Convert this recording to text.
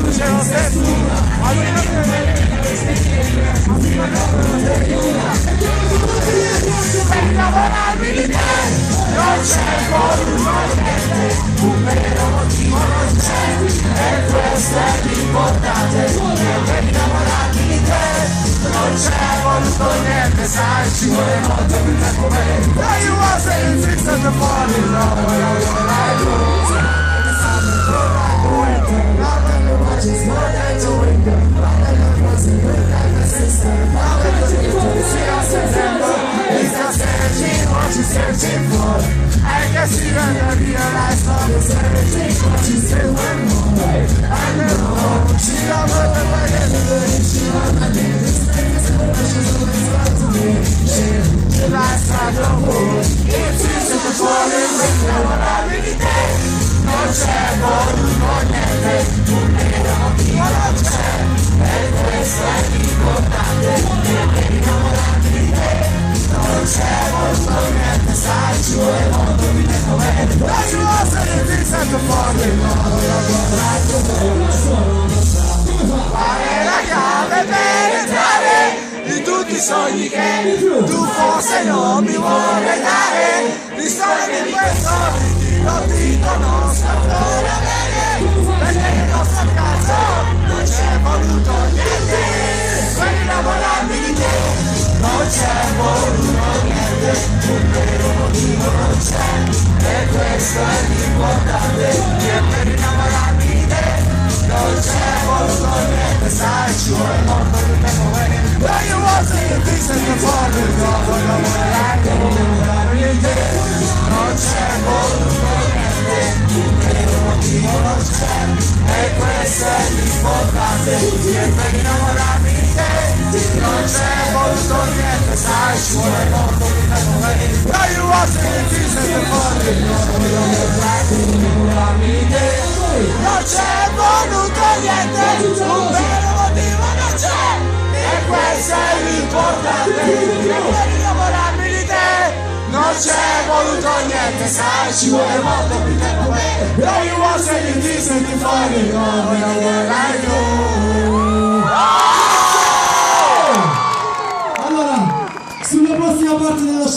c'è lo stesso, per lavorarmi di te, non c'è voluto niente, un vero motivo non c'è, e questo è l'importante, per innamorarmi di te, non c'è voluto niente, sai ci vuole molto più tempo per me. Now you are saying things that the fall in love, but I will like you. Just more than to win the wasn't good like a sister. Now we're looking to see us September. Is that searching what you're searching for? I guess you're gonna realize love is searching what you still want more. I know she don't want the way that she wants my name. She's always got to me. She likes how the whole it's easy to fall in with no one I really think. Non c'è voluto niente, un vero motivo non c'è, e questo è l'importante, per innamorarmi di te. Non c'è voluto niente, sai ci vuole molto più tempo per me. Now you are saying things that the fall in love. Fare la chiave per entrare in tutti i sogni che tu forse non mi vuoi dare. Ristoria di questo lo dico non sto ancora bene, perché nel nostro caso non c'è voluto niente, per innamorarmi di te, non c'è voluto niente, un vero motivo non c'è, e questo è l'importante, che per innamorarmi di te, non c'è voluto niente, sai ci vuole molto più tempo per me. Now you want to get this in the morning, non vorrei innamorarmi di te, non c'è voluto niente, un vero motivo non c'è, e questo è l'importante, che per innamorarmi di te, non c'è voluto niente, sai ci vuole molto più tempo per me. Now you want to get this in the morning, non vorrei innamorarmi di te, non c'è voluto niente, un vero motivo non c'è, e questo è l'importante, che per innamorarmi di te, non c'è voluto niente, sai ci vuole molto più tempo per me. Now you want to get this in the morning, non vorrei Allora, sulla prossima parte dello show